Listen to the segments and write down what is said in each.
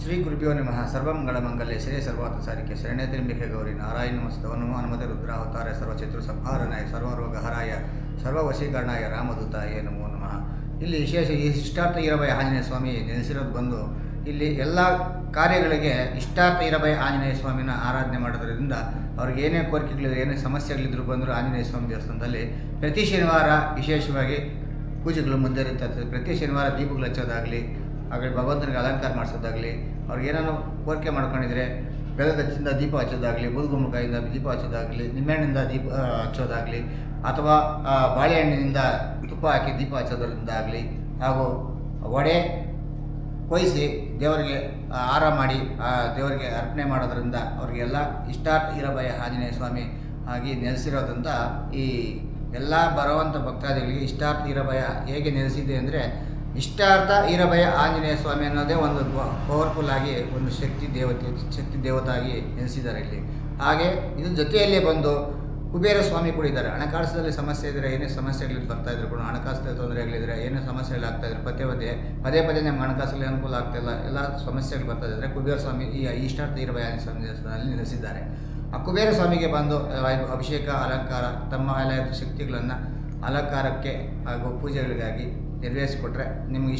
ಶ್ರೀ ಗುರುಭ್ಯೋ ನಮಃ. ಸರ್ವಮಂಗಳಮಂಗಲ್ಯೆ ಶಿರೇ ಸರ್ವಾರ್ಥ ಸಾರಿಕೆ ಶರಣ್ಯ ತ್ರ್ಯಂಬಕೆ ಗೌರಿ ನಾರಾಯಣ ನಮಸ್ತವ ನಮೋ ಹನುಮತೆ ರುದ್ರಾವತಾರ ಸರ್ವಚತುರ್ ಸಂಹಾರನಾಯ ಸರ್ವರೋಗಹರಾಯ ಸರ್ವವಶೀಕರಣಾಯ ರಾಮದೂತಾಯ ನಮೋ ನಮಃ. ಇಲ್ಲಿ ವಿಶೇಷ ಈ ಇಷ್ಟಾರ್ಥ ಈರಭಯ ಆಂಜನೇಯ ಸ್ವಾಮಿ ನೆನೆಸಿರೋದು ಬಂದು ಇಲ್ಲಿ ಎಲ್ಲ ಕಾರ್ಯಗಳಿಗೆ ಇಷ್ಟಾರ್ಥ ಈರಭಯ ಆಂಜನೇಯ ಸ್ವಾಮಿನ ಆರಾಧನೆ ಮಾಡೋದ್ರಿಂದ ಅವ್ರಿಗೆ ಏನೇ ಕೋರಿಕೆಗಳಿದ್ರು ಏನೇ ಸಮಸ್ಯೆಗಳಿದ್ರು ಬಂದರೂ ಆಂಜನೇಯ ಸ್ವಾಮಿ ದೇವಸ್ಥಾನದಲ್ಲಿ ಪ್ರತಿ ಶನಿವಾರ ವಿಶೇಷವಾಗಿ ಪೂಜೆಗಳು ಮುಂದುವರಿತಾ ಪ್ರತಿ ಶನಿವಾರ ದೀಪಗಳು ಹಚ್ಚೋದಾಗಲಿ, ಹಾಗೆ ಭಗವಂತನಿಗೆ ಅಲಂಕಾರ ಮಾಡಿಸೋದಾಗಲಿ, ಅವ್ರಿಗೆ ಏನಾದ್ರು ಕೋರಿಕೆ ಮಾಡ್ಕೊಂಡಿದ್ರೆ ಬೆಳಗ್ಗೆ ಹಚ್ಚಿಂದ ದೀಪ ಹಚ್ಚೋದಾಗಲಿ, ಬೂದುಗುಂಬಳಕಾಯಿಂದ ದೀಪ ಹಚ್ಚೋದಾಗಲಿ, ನಿಂಬೆಹಣ್ಣಿಂದ ದೀಪ ಹಚ್ಚೋದಾಗಲಿ, ಅಥವಾ ಬಾಳೆಹಣ್ಣಿನಿಂದ ತುಪ್ಪ ಹಾಕಿ ದೀಪ ಹಚ್ಚೋದ್ರಿಂದಾಗಲಿ, ಹಾಗೂ ವಡೆ ಕೊಯ್ಸಿ ದೇವರಿಗೆ ಹಾರ ಮಾಡಿ ದೇವರಿಗೆ ಅರ್ಪಣೆ ಮಾಡೋದ್ರಿಂದ ಅವ್ರಿಗೆಲ್ಲ ಇಷ್ಟಾರ್ಥ ಈರಭಯ ಆಂಜನೇಯ ಸ್ವಾಮಿ ಆಗಿ ನೆಲೆಸಿರೋದ್ರಿಂದ ಈ ಎಲ್ಲ ಬರುವಂಥ ಭಕ್ತಾದಿಗಳಿಗೆ ಇಷ್ಟಾರ್ಥ ಈರಭಯ ಹೇಗೆ ನೆಲೆಸಿದೆ ಅಂದರೆ, ಇಷ್ಟಾರ್ಥ ಈರಭಯ ಆಂಜನೇಯ ಸ್ವಾಮಿ ಅನ್ನೋದೇ ಒಂದು ಪವರ್ಫುಲ್ ಆಗಿ ಒಂದು ಶಕ್ತಿ ದೇವತಾಗಿ ನೆಲೆಸಿದ್ದಾರೆ ಇಲ್ಲಿ. ಹಾಗೆ ಇದ್ರ ಜೊತೆಯಲ್ಲೇ ಬಂದು ಕುಬೇರ ಸ್ವಾಮಿ ಕೂಡ ಇದ್ದಾರೆ. ಹಣಕಾಸಲ್ಲಿ ಸಮಸ್ಯೆ ಇದ್ದರೆ, ಏನೇ ಸಮಸ್ಯೆಗಳಿಗೆ ಬರ್ತಾಯಿದ್ರು ಕೂಡ, ಹಣಕಾಸು ತೊಂದರೆಗಳಿದ್ರೆ, ಏನೇ ಸಮಸ್ಯೆಗಳಾಗ್ತಾಯಿದ್ರು ಪದೇ ಪದೇ ನಮ್ಗೆ ಹಣಕಾಸಲ್ಲಿ ಅನುಕೂಲ ಆಗ್ತಾಯಿಲ್ಲ, ಎಲ್ಲ ಸಮಸ್ಯೆಗಳು ಬರ್ತಾಯಿದ್ರೆ ಕುಬೇರ ಸ್ವಾಮಿ ಈ ಇಷ್ಟಾರ್ಥ ಈರಭಯ ಆಂಜನೇಯ ಸ್ವಾಮಿ ದೇವಸ್ಥಾನದಲ್ಲಿ ನೆಲೆಸಿದ್ದಾರೆ. ಆ ಕುಬೇರ ಸ್ವಾಮಿಗೆ ಬಂದು ಅಭಿಷೇಕ ಅಲಂಕಾರ ತಮ್ಮ ಎಲ್ಲ ಶಕ್ತಿಗಳನ್ನು ಅಲಂಕಾರಕ್ಕೆ ಹಾಗೂ ಪೂಜೆಗಳಿಗಾಗಿ ನೆರವೇರಿಸಿಕೊಟ್ರೆ ನಿಮ್ಗೆ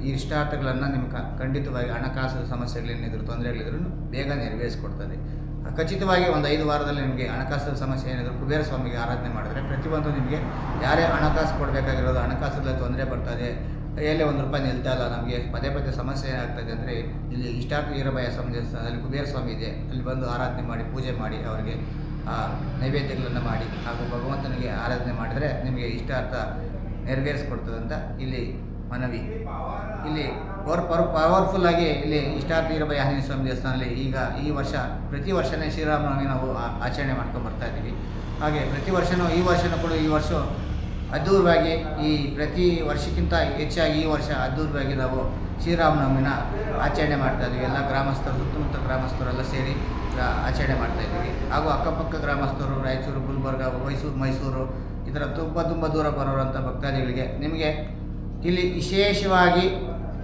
ಈ ಇಷ್ಟಾರ್ಥಗಳನ್ನು ನಿಮ್ಗೆ ಖಂಡಿತವಾಗಿ ಹಣಕಾಸು ಸಮಸ್ಯೆಗಳೇನಿದ್ರು ತೊಂದರೆಗಳಿದ್ರು ಬೇಗ ನೆರವೇರಿಸಿಕೊಡ್ತದೆ. ಖಚಿತವಾಗಿ ಒಂದು 5 ವಾರದಲ್ಲಿ ನಿಮಗೆ ಹಣಕಾಸು ಸಮಸ್ಯೆ ಏನಿದ್ರು ಕುಬೇರ ಸ್ವಾಮಿಗೆ ಆರಾಧನೆ ಮಾಡಿದ್ರೆ ಪ್ರತಿಯೊಂದು ನಿಮಗೆ ಯಾರೇ ಹಣಕಾಸು ಕೊಡಬೇಕಾಗಿರೋದು, ಹಣಕಾಸಲ್ಲಿ ತೊಂದರೆ ಬರ್ತದೆ, ಎಲ್ಲೇ ₹1 ನಿಲ್ತಾ ಇಲ್ಲ, ನಮಗೆ ಪದೇ ಸಮಸ್ಯೆ ಏನಾಗ್ತದೆ ಅಂದರೆ ಇಲ್ಲಿ ಇಷ್ಟಾರ್ಥ ಈರಭಯ ಸ್ವಾಮಿ ದೇವಸ್ಥಾನದಲ್ಲಿ ಕುಬೇರ ಸ್ವಾಮಿ ಇದೆ. ಅಲ್ಲಿ ಬಂದು ಆರಾಧನೆ ಮಾಡಿ ಪೂಜೆ ಮಾಡಿ ಅವರಿಗೆ ನೈವೇದ್ಯಗಳನ್ನು ಮಾಡಿ ಹಾಗೂ ಭಗವಂತನಿಗೆ ಆರಾಧನೆ ಮಾಡಿದರೆ ನಿಮಗೆ ಇಷ್ಟಾರ್ಥ ನೆರವೇರಿಸ್ಕೊಡ್ತದೆ ಅಂತ ಇಲ್ಲಿ ಮನವಿ. ಇಲ್ಲಿ ಪವರ್ಫುಲ್ಲಾಗಿ ಇಲ್ಲಿ ಇಷ್ಟಾರ್ಥ ಈರಭಯ ಆಂಜನೇಯ ಸ್ವಾಮಿ ದೇವಸ್ಥಾನದಲ್ಲಿ ಈಗ ಈ ವರ್ಷ ಪ್ರತಿ ವರ್ಷವೇ ಶ್ರೀರಾಮನವಮಿ ನಾವು ಆಚರಣೆ ಮಾಡ್ಕೊಂಡು ಬರ್ತಾ ಇದ್ದೀವಿ. ಹಾಗೆ ಪ್ರತಿ ವರ್ಷವೂ ಈ ವರ್ಷ ಅದ್ಧೂರವಾಗಿ ಈ ಪ್ರತಿ ವರ್ಷಕ್ಕಿಂತ ಹೆಚ್ಚಾಗಿ ಈ ವರ್ಷ ಅದ್ಧೂರವಾಗಿ ನಾವು ಶ್ರೀರಾಮನವಮಿನ ಆಚರಣೆ ಮಾಡ್ತಾಯಿದ್ದೀವಿ. ಎಲ್ಲ ಗ್ರಾಮಸ್ಥರು, ಸುತ್ತಮುತ್ತ ಗ್ರಾಮಸ್ಥರೆಲ್ಲ ಸೇರಿ ಆಚರಣೆ ಮಾಡ್ತಾಯಿದ್ದೀವಿ. ಹಾಗೂ ಅಕ್ಕಪಕ್ಕ ಗ್ರಾಮಸ್ಥರು ರಾಯಚೂರು, ಗುಲ್ಬರ್ಗ, ಮೈಸೂರು ಈ ಥರ ತುಂಬ ದೂರ ಬರೋರಂಥ ಭಕ್ತಾದಿಗಳಿಗೆ ನಿಮಗೆ ಇಲ್ಲಿ ವಿಶೇಷವಾಗಿ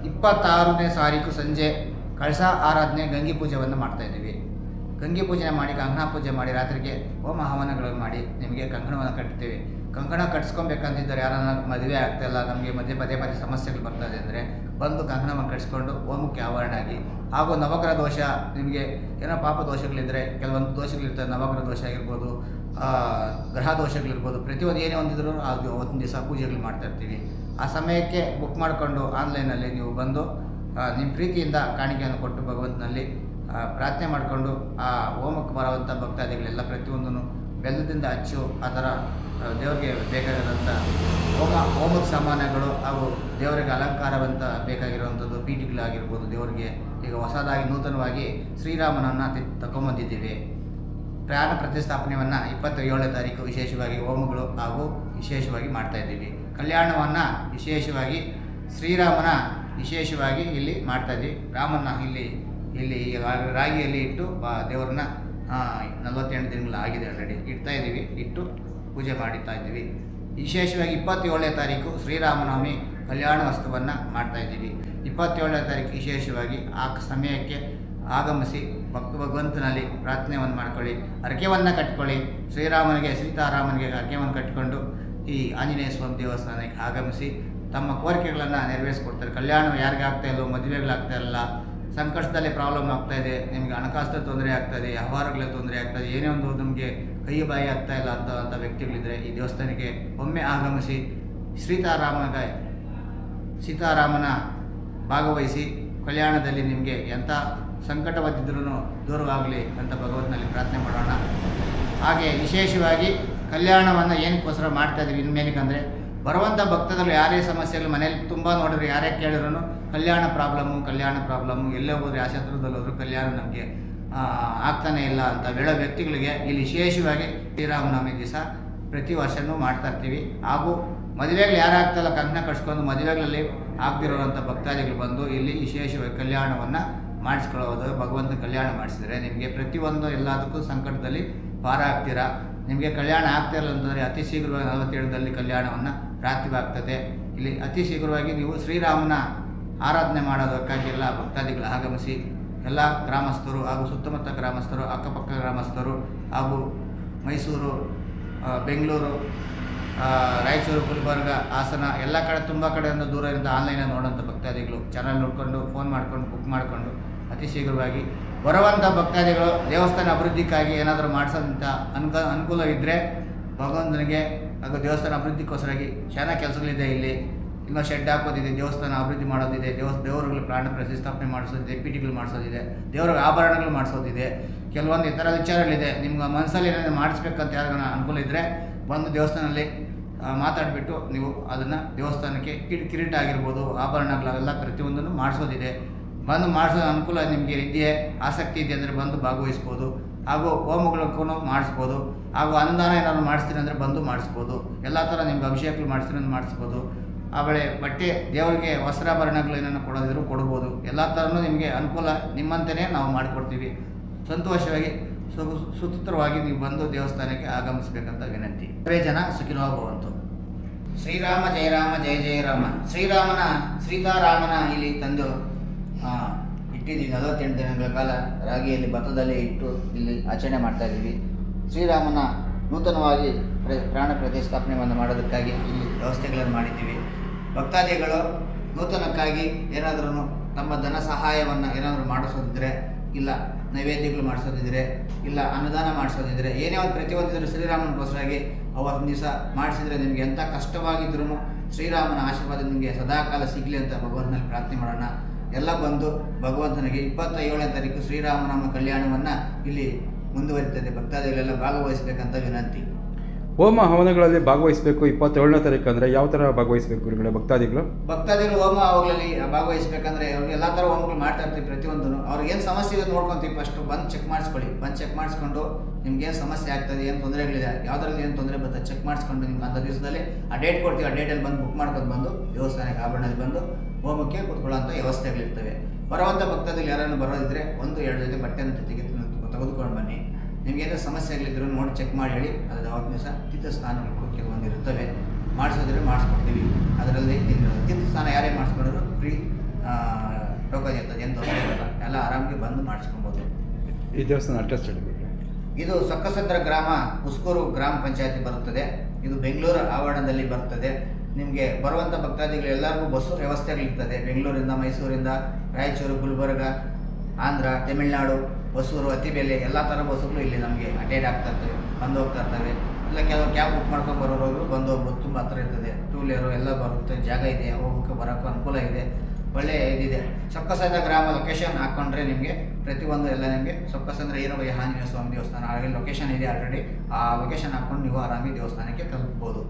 26ನೇ ತಾರೀಕು ಸಂಜೆ ಕಳಸ ಆರಾಧನೆ ಗಂಗೆ ಪೂಜೆಯನ್ನು ಮಾಡ್ತಾಯಿದ್ದೀವಿ. ಗಂಗೆ ಪೂಜೆ ಮಾಡಿ, ಕಂಕಣ ಪೂಜೆ ಮಾಡಿ, ರಾತ್ರಿಗೆ ಹೋಮ ಹವನಗಳನ್ನು ಮಾಡಿ ನಿಮಗೆ ಕಂಕಣವನ್ನು ಕಟ್ತೀವಿ. ಕಂಕಣ ಕಟ್ಸ್ಕೊಬೇಕಂತಿದ್ದಾರೆ, ಯಾರನ್ನ ಮದುವೆ ಆಗ್ತಾಯಿಲ್ಲ, ನಮಗೆ ಪದೇ ಸಮಸ್ಯೆಗಳು ಬರ್ತಾಯಿದೆ ಅಂದರೆ ಬಂದು ಕಂಕಣವನ್ನು ಕಟ್ಸ್ಕೊಂಡು ಹೋಮಕ್ಕೆ ಆವರಣ ಆಗಿ. ಹಾಗೂ ನವಗ್ರಹ ದೋಷ, ನಿಮಗೆ ಏನೋ ಪಾಪ ದೋಷಗಳಿದ್ದರೆ, ಕೆಲವೊಂದು ದೋಷಗಳಿರ್ತದೆ, ನವಗ್ರಹ ದೋಷ ಆಗಿರ್ಬೋದು, ಗ್ರಹ ದೋಷಗಳಿರ್ಬೋದು, ಪ್ರತಿಯೊಂದು ಏನೇ ಒಂದಿದ್ರು ಅದು ಒಂದು ದಿವಸ ಪೂಜೆಗಳು ಮಾಡ್ತಾಯಿರ್ತೀವಿ. ಆ ಸಮಯಕ್ಕೆ ಬುಕ್ ಮಾಡಿಕೊಂಡು ಆನ್ಲೈನಲ್ಲಿ ನೀವು ಬಂದು ನಿಮ್ಮ ಪ್ರೀತಿಯಿಂದ ಕಾಣಿಕೆಯನ್ನು ಕೊಟ್ಟು ಭಗವಂತನಲ್ಲಿ ಪ್ರಾರ್ಥನೆ ಮಾಡಿಕೊಂಡು ಆ ಹೋಮಕ್ಕೆ ಬರುವಂಥ ಭಕ್ತಾದಿಗಳೆಲ್ಲ ಪ್ರತಿಯೊಂದೂ ಬೆಲ್ಲದಿಂದ ಹಚ್ಚು, ಆ ಥರ ದೇವರಿಗೆ ಬೇಕಾಗಿರೋಂಥ ಹೋಮದ ಸಾಮಾನುಗಳು ಹಾಗೂ ದೇವರಿಗೆ ಅಲಂಕಾರವಂತ ಬೇಕಾಗಿರುವಂಥದ್ದು ಪೀಠಿಗಳಾಗಿರ್ಬೋದು, ದೇವರಿಗೆ ಈಗ ಹೊಸದಾಗಿ ನೂತನವಾಗಿ ಶ್ರೀರಾಮನನ್ನು ತಗೊಂಬಂದಿದ್ದೀವಿ. ಪ್ರಾಣ ಪ್ರತಿಷ್ಠಾಪನೆಯನ್ನು 27ನೇ ತಾರೀಕು ವಿಶೇಷವಾಗಿ ಹೋಮಗಳು ಹಾಗೂ ವಿಶೇಷವಾಗಿ ಮಾಡ್ತಾಯಿದ್ದೀವಿ. ಕಲ್ಯಾಣವನ್ನು ವಿಶೇಷವಾಗಿ ಶ್ರೀರಾಮನ ವಿಶೇಷವಾಗಿ ಇಲ್ಲಿ ಮಾಡ್ತಾಯಿದ್ದೀವಿ. ರಾಮನ ಇಲ್ಲಿ ರಾಗಿಯಲ್ಲಿ ಇಟ್ಟು ದೇವರನ್ನ 48 ದಿನಗಳಾಗಿದೆ ಆಲ್ರೆಡಿ ಇಡ್ತಾಯಿದ್ದೀವಿ. ಇಟ್ಟು ಪೂಜೆ ಮಾಡುತ್ತಾ ಇದ್ದೀವಿ. ವಿಶೇಷವಾಗಿ 27ನೇ ತಾರೀಕು ಶ್ರೀರಾಮನವಮಿ ಕಲ್ಯಾಣ ವಸ್ತುವನ್ನು ಮಾಡ್ತಾಯಿದ್ದೀವಿ. 27ನೇ ತಾರೀಕು ವಿಶೇಷವಾಗಿ ಆ ಸಮಯಕ್ಕೆ ಆಗಮಿಸಿ ಭಗವಂತನಲ್ಲಿ ಪ್ರಾರ್ಥನೆಯನ್ನು ಮಾಡ್ಕೊಳ್ಳಿ, ಹರಕೆಯನ್ನು ಕಟ್ಕೊಳ್ಳಿ. ಶ್ರೀರಾಮನಿಗೆ ಸೀತಾರಾಮನಿಗೆ ಹರಕೆಯನ್ನು ಕಟ್ಟಿಕೊಂಡು ಈ ಆಂಜನೇಯ ಸ್ವಾಮಿ ದೇವಸ್ಥಾನಕ್ಕೆ ಆಗಮಿಸಿ ತಮ್ಮ ಕೋರಿಕೆಗಳನ್ನು ನೆರವೇರಿಸ್ಕೊಡ್ತಾರೆ. ಕಲ್ಯಾಣ ಯಾರಿಗೆ ಆಗ್ತಾಯಿಲ್ಲೋ, ಮದುವೆಗಳಾಗ್ತಾಯಿಲ್ಲ, ಸಂಕಷ್ಟದಲ್ಲಿ ಪ್ರಾಬ್ಲಮ್ ಆಗ್ತಾಯಿದೆ, ನಿಮಗೆ ಹಣಕಾಸಲ್ಲಿ ತೊಂದರೆ ಆಗ್ತಾಯಿದೆ, ವ್ಯವಹಾರಗಳಲ್ಲಿ ತೊಂದರೆ ಆಗ್ತಾಯಿದೆ, ಏನೇ ಒಂದು ನಮಗೆ ಕೈ ಬಾಯಿ ಆಗ್ತಾಯಿಲ್ಲ ಅಂಥ ವ್ಯಕ್ತಿಗಳಿದ್ದರೆ ಈ ದೇವಸ್ಥಾನಕ್ಕೆ ಒಮ್ಮೆ ಆಗಮಿಸಿ ಸೀತಾರಾಮನ ಭಾಗವಹಿಸಿ ಕಲ್ಯಾಣದಲ್ಲಿ ನಿಮಗೆ ಎಂಥ ಸಂಕಟವದ್ದಿದ್ರೂ ದೂರವಾಗಲಿ ಅಂತ ಭಗವಂತನಲ್ಲಿ ಪ್ರಾರ್ಥನೆ ಮಾಡೋಣ. ಹಾಗೆ ವಿಶೇಷವಾಗಿ ಕಲ್ಯಾಣವನ್ನು ಏನಕ್ಕೋಸ್ಕರ ಮಾಡ್ತಾಯಿದ್ದೀವಿ ಇನ್ಮೇಲಿಕಂದರೆ, ಬರುವಂಥ ಭಕ್ತದಲ್ಲಿ ಯಾರೇ ಸಮಸ್ಯೆಗಳು ಮನೇಲಿ ತುಂಬ ನೋಡಿದ್ರು, ಯಾರೇ ಕೇಳಿದ್ರು ಕಲ್ಯಾಣ ಪ್ರಾಬ್ಲಮ್ಮು, ಎಲ್ಲೇ ಹೋದರೆ ಆಶಾತ್ರದಲ್ಲಿ ಹೋದರೂ ಕಲ್ಯಾಣ ನಮಗೆ ಆಗ್ತಾನೇ ಇಲ್ಲ ಅಂತ ಹೇಳೋ ವ್ಯಕ್ತಿಗಳಿಗೆ ಇಲ್ಲಿ ವಿಶೇಷವಾಗಿ ಶ್ರೀರಾಮನವಮಿ ದಿವಸ ಪ್ರತಿ ವರ್ಷವೂ ಮಾಡ್ತಾಯಿರ್ತೀವಿ. ಹಾಗೂ ಮದುವೆಗಳು ಯಾರಾಗ್ತಾಯಿಲ್ಲ ಕಂಕಣ ಕಟ್ಸ್ಕೊಂಡು ಮದುವೆಗಳಲ್ಲಿ ಆಗದಿರೋವಂಥ ಭಕ್ತಾದಿಗಳು ಬಂದು ಇಲ್ಲಿ ವಿಶೇಷವಾಗಿ ಕಲ್ಯಾಣವನ್ನು ಮಾಡಿಸ್ಕೊಳ್ಳೋದು. ಭಗವಂತ ಕಲ್ಯಾಣ ಮಾಡಿಸಿದರೆ ನಿಮಗೆ ಪ್ರತಿಯೊಂದು ಎಲ್ಲದಕ್ಕೂ ಸಂಕಟದಲ್ಲಿ ಪಾರ ಆಗ್ತೀರಾ. ನಿಮಗೆ ಕಲ್ಯಾಣ ಆಗ್ತಾಯಿಲ್ಲ ಅಂತಂದರೆ ಅತಿ ಶೀಘ್ರವಾಗಿ 47ರಲ್ಲಿ ಕಲ್ಯಾಣವನ್ನು ಪ್ರಾಪ್ತಿವಾಗ್ತದೆ. ಇಲ್ಲಿ ಅತಿ ಶೀಘ್ರವಾಗಿ ನೀವು ಶ್ರೀರಾಮನ ಆರಾಧನೆ ಮಾಡೋದಕ್ಕಾಗಿ ಎಲ್ಲ ಭಕ್ತಾದಿಗಳು ಆಗಮಿಸಿ ಎಲ್ಲ ಗ್ರಾಮಸ್ಥರು ಹಾಗೂ ಸುತ್ತಮುತ್ತ ಗ್ರಾಮಸ್ಥರು, ಅಕ್ಕಪಕ್ಕ ಗ್ರಾಮಸ್ಥರು ಹಾಗೂ ಮೈಸೂರು, ಬೆಂಗಳೂರು, ರಾಯಚೂರು, ಗುಲ್ಬರ್ಗ, ಹಾಸನ ಎಲ್ಲ ಕಡೆ ತುಂಬ ಕಡೆಯಿಂದ ದೂರದಿಂದ ಆನ್ಲೈನಲ್ಲಿ ನೋಡೋಂಥ ಭಕ್ತಾದಿಗಳು ಚಾನಲ್ ನೋಡಿಕೊಂಡು ಫೋನ್ ಮಾಡ್ಕೊಂಡು ಬುಕ್ ಮಾಡಿಕೊಂಡು ಅತಿ ಶೀಘ್ರವಾಗಿ ಬರುವಂಥ ಭಕ್ತಾದಿಗಳು ದೇವಸ್ಥಾನ ಅಭಿವೃದ್ಧಿಗಾಗಿ ಏನಾದರೂ ಮಾಡಿಸೋದಂಥ ಅನುಕೂಲ ಇದ್ದರೆ ಭಗವಂತನಿಗೆ ಹಾಗೂ ದೇವಸ್ಥಾನ ಅಭಿವೃದ್ಧಿಗೋಸ್ಕರಾಗಿ ಚೆನ್ನಾಗಿ ಕೆಲಸಗಳಿದೆ. ಇಲ್ಲಿ ಇನ್ನೂ ಶೆಡ್ ಹಾಕೋದಿದೆ, ದೇವಸ್ಥಾನ ಅಭಿವೃದ್ಧಿ ಮಾಡೋದಿದೆ, ದೇವರುಗಳು ಪ್ರಾಣ ಪ್ರತಿಷ್ಠಾಪನೆ ಮಾಡಿಸೋದಿದೆ, ಪೀಠಿಗಳು ಮಾಡಿಸೋದಿದೆ, ದೇವರ ಆಭರಣಗಳು ಮಾಡಿಸೋದಿದೆ, ಕೆಲವೊಂದು ಈ ಥರ ವಿಚಾರಗಳಿದೆ. ನಿಮ್ಗೆ ಮನಸ್ಸಲ್ಲಿ ಏನಾದರೂ ಮಾಡಿಸ್ಬೇಕಂತ ಯಾರಿಗಾನ ಅನುಕೂಲ ಇದ್ದರೆ ಬಂದು ದೇವಸ್ಥಾನದಲ್ಲಿ ಮಾತಾಡಿಬಿಟ್ಟು ನೀವು ಅದನ್ನು ದೇವಸ್ಥಾನಕ್ಕೆ ಕಿರೀಟ ಆಗಿರ್ಬೋದು, ಆಭರಣಗಳೆಲ್ಲ ಪ್ರತಿಯೊಂದನ್ನು ಮಾಡಿಸೋದಿದೆ. ಬಂದು ಮಾಡಿಸೋ ಅನುಕೂಲ ನಿಮಗೆ ಇದೆಯೇ, ಆಸಕ್ತಿ ಇದೆ ಅಂದರೆ ಬಂದು ಭಾಗವಹಿಸ್ಬೋದು. ಹಾಗೂ ಹೋಮಗಳಕ್ಕೂ ಮಾಡಿಸ್ಬೋದು. ಹಾಗೂ ಅನುದಾನ ಏನಾದ್ರು ಮಾಡಿಸ್ತೀನಿ ಅಂದರೆ ಬಂದು ಮಾಡಿಸ್ಬೋದು. ಎಲ್ಲ ಥರ ನಿಮ್ಗೆ ಅಭಿಷೇಕಗಳು ಮಾಡಿಸ್ತೀನಿ ಅಂದ್ರೆ ಮಾಡಿಸ್ಬೋದು. ಆಮೇಲೆ ಬಟ್ಟೆ ದೇವರಿಗೆ ವಸ್ತ್ರಾಭರಣಗಳು ಏನೇನು ಕೊಡೋದಿದ್ರು ಕೊಡ್ಬೋದು. ಎಲ್ಲ ಥರನೂ ನಿಮಗೆ ಅನುಕೂಲ ನಿಮ್ಮಂತೆಯೇ ನಾವು ಮಾಡಿಕೊಡ್ತೀವಿ. ಸಂತೋಷವಾಗಿ ಸುಸೂತ್ರವಾಗಿ ನೀವು ಬಂದು ದೇವಸ್ಥಾನಕ್ಕೆ ಆಗಮಿಸಬೇಕಂತ ವಿನಂತಿ. ಸರ್ವೇ ಜನ ಸುಖಿನೋ ಭವಂತು. ಶ್ರೀರಾಮ ಜಯ ರಾಮ ಜಯ ಜಯ ರಾಮ. ಶ್ರೀರಾಮನ ಸೀತಾರಾಮನ ಇಲ್ಲಿ ತಂದು ಇಟ್ಟಿದ್ದೀವಿ. 48 ದಿನಗಳ ಕಾಲ ರಾಗಿಯಲ್ಲಿ ಭತ್ತದಲ್ಲಿ ಇಟ್ಟು ಇಲ್ಲಿ ಆಚರಣೆ ಮಾಡ್ತಾ ಇದ್ದೀವಿ. ಶ್ರೀರಾಮನ ನೂತನವಾಗಿ ಪ್ರಾಣ ಪ್ರತಿಷ್ಠಾಪನೆಯನ್ನು ಮಾಡೋದಕ್ಕಾಗಿ ಇಲ್ಲಿ ವ್ಯವಸ್ಥೆಗಳನ್ನು ಮಾಡಿದ್ದೀವಿ. ಭಕ್ತಾದಿಗಳು ನೂತನಕ್ಕಾಗಿ ಏನಾದರೂ ತಮ್ಮ ಧನ ಸಹಾಯವನ್ನು ಏನಾದರೂ ಮಾಡಿಸೋದಿದ್ರೆ, ಇಲ್ಲ ನೈವೇದ್ಯಗಳು ಮಾಡಿಸೋದಿದ್ರೆ, ಇಲ್ಲ ಅನ್ನದಾನ ಮಾಡಿಸೋದಿದ್ರೆ, ಏನೇ ಒಂದು ಪ್ರತಿಯೊಂದಿದ್ರು ಶ್ರೀರಾಮನಿಗೋಸ್ಕರಾಗಿ ಅವತ್ತು ದಿವಸ ಮಾಡಿಸಿದರೆ ನಿಮಗೆ ಎಂಥ ಕಷ್ಟವಾಗಿದ್ರೂ ಶ್ರೀರಾಮನ ಆಶೀರ್ವಾದ ನಿಮಗೆ ಸದಾಕಾಲ ಸಿಗಲಿ ಅಂತ ಭಗವಂತನಲ್ಲಿ ಪ್ರಾರ್ಥನೆ ಮಾಡೋಣ. ಎಲ್ಲ ಬಂದು ಭಗವಂತನಿಗೆ 27ನೇ ತಾರೀಕು ಶ್ರೀರಾಮನಾಮ ಕಲ್ಯಾಣವನ್ನು ಇಲ್ಲಿ ಮುಂದುವರಿತದೆ. ಭಕ್ತಾದಿಗಳೆಲ್ಲ ಭಾಗವಹಿಸಬೇಕಂತ ವಿನಂತಿ. ಹೋಮ ಹವನಗಳಲ್ಲಿ ಭಾಗವಹಿಸಬೇಕು 27ನೇ ತಾರೀಕು ಅಂದರೆ ಯಾವ ಥರ ಭಾಗವಹಿಸಬೇಕು ಗುರುಗಳೇ? ಭಕ್ತಾದಿಗಳು ಹೋಮ ಹವನಗಳಲ್ಲಿ ಭಾಗವಹಿಸಬೇಕಂದ್ರೆ ಅವ್ರಿಗೆ ಎಲ್ಲ ಥರ ಹೋಮಗಳು ಮಾಡ್ತಾ ಇರ್ತೀವಿ. ಪ್ರತಿಯೊಂದೂ ಅವ್ರಿಗೇನು ಸಮಸ್ಯೆ ಇದೆ ನೋಡ್ಕೊತೀವಿ. ಫಸ್ಟು ಬಂದು ಚೆಕ್ ಮಾಡಿಸ್ಕೊಳ್ಳಿ. ಬಂದು ಚೆಕ್ ಮಾಡಿಸ್ಕೊಂಡು ನಿಮ್ಗೇನು ಸಮಸ್ಯೆ ಆಗ್ತದೆ, ಏನು ತೊಂದರೆಗಳಿದೆ, ಯಾವುದ್ರಲ್ಲಿ ಏನು ತೊಂದರೆ ಬರ್ತದೆ ಚೆಕ್ ಮಾಡಿಸ್ಕೊಂಡು ನಿಮ್ಗೆ ಅಂಥ ದಿವಸದಲ್ಲಿ ಆ ಡೇಟ್ ಕೊಡ್ತೀವಿ. ಆ ಡೇಟಲ್ಲಿ ಬಂದು ಬುಕ್ ಮಾಡ್ಕೊಂಡು ಬಂದು ದೇವಸ್ಥಾನಕ್ಕೆ ಆಭರಣದಲ್ಲಿ ಬಂದು ಹೋಮಕ್ಕೆ ಕೂತ್ಕೊಳ್ಳೋಂಥ ವ್ಯವಸ್ಥೆಗಳಿರ್ತವೆ. ಬರುವಂಥ ಭಕ್ತಾದಿಗಳು ಯಾರನ್ನು ಬರೋದಿದ್ರೆ 1-2 ಜೊತೆ ಬಟ್ಟೆಯನ್ನು ತೆಗೆದುಕೊಂಡು ಬನ್ನಿ. ನಿಮಗೇನೋ ಸಮಸ್ಯೆಗಳಿದ್ರು ನೋಡಿ ಚೆಕ್ ಮಾಡಿ ಹೇಳಿ. ಅದು ಅವತ್ತು ದಿವಸ ತೀರ್ಥ ಸ್ನಾನಗಳು ಕೆಲವೊಂದು ಇರ್ತವೆ, ಮಾಡಿಸೋದ್ರೆ ಮಾಡಿಸ್ಕೊಡ್ತೀವಿ. ಅದರಲ್ಲಿ ತೀರ್ಥ ಸ್ನಾನ ಯಾರೇ ಮಾಡಿಸ್ಕೊಂಡ್ರು ಫ್ರೀ ಟೋಕನ್ ಇರ್ತದೆ, ಏನು ತೊಂದರೆ ಇರಲ್ಲ. ಎಲ್ಲ ಆರಾಮಿಗೆ ಬಂದು ಮಾಡಿಸ್ಕೊಬೋದು. ಈ ದೇವಸ್ಥಾನ ಅಡ್ರೆಸ್ ಹೇಳಿ. ಇದು ಸೊಕ್ಕಸಂದ್ರ ಗ್ರಾಮ, ಉಸ್ಕೂರು ಗ್ರಾಮ ಪಂಚಾಯತಿ ಬರುತ್ತದೆ. ಇದು ಬೆಂಗಳೂರು ಆವರಣದಲ್ಲಿ ಬರ್ತದೆ. ನಿಮಗೆ ಬರುವಂಥ ಭಕ್ತಾದಿಗಳು ಎಲ್ಲರಿಗೂ ಬಸ್ಸು ವ್ಯವಸ್ಥೆಗಳಿರ್ತದೆ. ಬೆಂಗಳೂರಿಂದ, ಮೈಸೂರಿಂದ, ರಾಯಚೂರು, ಗುಲ್ಬರ್ಗ, ಆಂಧ್ರ, ತಮಿಳುನಾಡು, ಹೊಸೂರು, ಅತ್ತಿಬೇಲೆ ಎಲ್ಲ ಥರ ಬಸ್ಸುಗಳು ಇಲ್ಲಿ ನಮಗೆ ಅಟೆಂಡ್ ಆಗ್ತಾ ಇರ್ತವೆ, ಬಂದು ಹೋಗ್ತಾ ಇರ್ತವೆ. ಇಲ್ಲ ಕೆಲವು ಕ್ಯಾಬ್ ಬುಕ್ ಮಾಡ್ಕೊಂಡು ಬರೋರು ಬಂದು ಹೋಗ್ಬೋದು. ತುಂಬ ಹತ್ರ ಇರ್ತದೆ. 2 ವೀಲರು ಎಲ್ಲ ಬರುತ್ತೆ, ಜಾಗ ಇದೆ, ಹೋಗೋಕ್ಕೆ ಬರೋಕ್ಕೂ ಅನುಕೂಲ ಇದೆ. ಒಳ್ಳೆಯ ಇದಿದೆ. ಸೊಕ್ಕಸಂದ್ರ ಗ್ರಾಮ ಲೊಕೇಶನ್ ಹಾಕ್ಕೊಂಡ್ರೆ ನಿಮಗೆ ಪ್ರತಿಯೊಂದು ಎಲ್ಲ ನಿಮಗೆ ಸೊಕ್ಕಸಂದ್ರ ಈರಭಯ್ಯ ಆಂಜನೇಯ ಸ್ವಾಮಿ ದೇವಸ್ಥಾನ ಹಾಗೆ ಲೊಕೇಶನ್ ಇದೆ ಆಲ್ರೆಡಿ. ಆ ಲೊಕೇಶನ್ ಹಾಕ್ಕೊಂಡು ನೀವು ಆರಾಮಿ ದೇವಸ್ಥಾನಕ್ಕೆ ತಲುಪ್ಬೋದು.